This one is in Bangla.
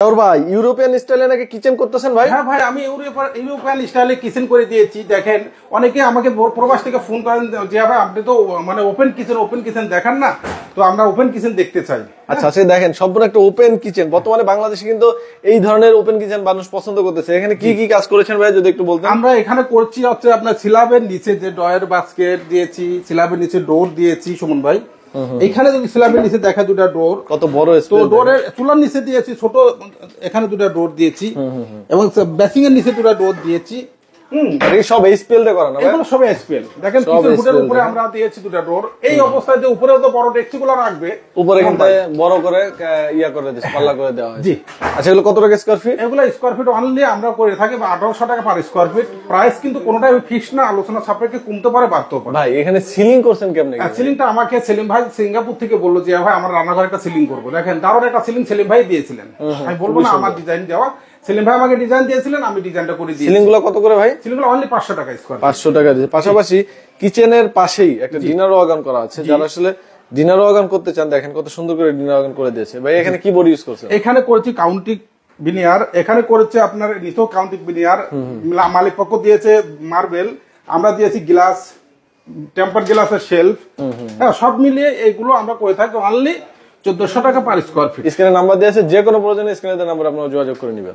और भाई ইউরোপিয়ান স্টাইলে নাকি কিচেন করতেছেন ভাই? হ্যাঁ ভাই, আমি ইউরোপিয়ান স্টাইলে কিচেন করে দিয়েছি। দেখেন, অনেকে আমাকে প্রবাস থেকে ফোন করেন যে ভাই আপনি তো মানে ওপেন কিচেন দেখান না, তো আমরা ওপেন কিচেন দেখতে চাই। আচ্ছা আচ্ছা, দেখেন সম্পূর্ণ একটা ওপেন কিচেন। বর্তমানে বাংলাদেশে কিন্তু এই ধরনের ওপেন কিচেন মানুষ পছন্দ করতেছে। এখানে কি কি কাজ করেছেন ভাই যদি একটু বলতেন? আমরা এখানে করছি হচ্ছে আপনার স্ল্যাবের নিচে যে ডয়ের বাস্কেট দিয়েছি, স্ল্যাবের নিচে ডোর দিয়েছি সুমন ভাই। এখানে যদি স্ল্যাবের নিচে দেখা দুটা ডোর, কত বড় তো ডোরের চুলার নিচে দিয়েছি ছোট, এখানে দুটা ডোর দিয়েছি এবং বেসিং এর নিচে দুটা ডোর দিয়েছি। সব এইচপিএল দিয়ে করা না? এগুলো সব এইচপিএল। দেখেন কিচেন হুডের উপরে আমরা দিয়েছি দুটা ডোর। এই অবস্থায় যে উপরে তো বড় ডেক্সিগুলো রাখবে, উপরে কিন্তু বড় করে ইয়া করে দিয়েছে, পাল্লা করে দেওয়া হয়েছে। জি। আচ্ছা, এগুলো কত টাকা স্কয়ার ফিট? এগুলো স্কয়ার ফিট অনলি আমরা করে থাকি 1800 টাকা পার স্কয়ার ফিট। প্রাইস কিন্তু কোনোটাই ফিক্স না, আলোচনা সাপেক্ষে কমতে পারে বাড়তেও পারে। ভাই এখানে সিলিং করছেন কেমনে? সিলিংটা আমাকে সেলিম ভাই সিঙ্গাপুর থেকে বললো যে ভাই আমার রান্নাঘরে একটা সিলিং করবো। দেখেন দারুণ একটা সিলিং সেলিম ভাই দিয়েছিলেন। আমি বলবো না আমার ডিজাইন দেওয়া, সেলিম ভাই আমাকে ডিজাইন দিয়েছিলেন, আমি ডিজাইনটা করে দিয়েছি। সিলিং গুলো কত করে ভাই? সিলিং গুলো অনলি 500 টাকা স্কয়ার। 500 টাকা দিয়ে। পাশাপাশি কিচেনের পাশেই একটা ডিনার ওয়াগন করা আছে। যারা আসলে ডিনার ওয়াগন করতে চান, দেখেন কত সুন্দর করে ডিনার ওয়াগন করে দিয়েছে। ভাই এখানে কি বডি ইউজ করছেন? এখানে করেছি কাউন্টিক বিনিয়ার, এখানে করেছে আপনার নিচেও কাউন্টিক বিনিয়ার। মালিক পক্ষ দিয়েছে মার্বেল, আমরা দিয়েছি গ্লাস, টেম্পার গ্লাসের শেলফ। হ্যাঁ, সব মিলিয়ে এইগুলো আমরা করে থাকি অনলি 1400 টাকা পার স্কয়ার ফিট। স্ক্রিনে নাম্বার দেওয়া আছে, যে কোনো প্রয়োজনে স্ক্রিনে নাম্বার আপনারা যোগাযোগ করে নেবেন।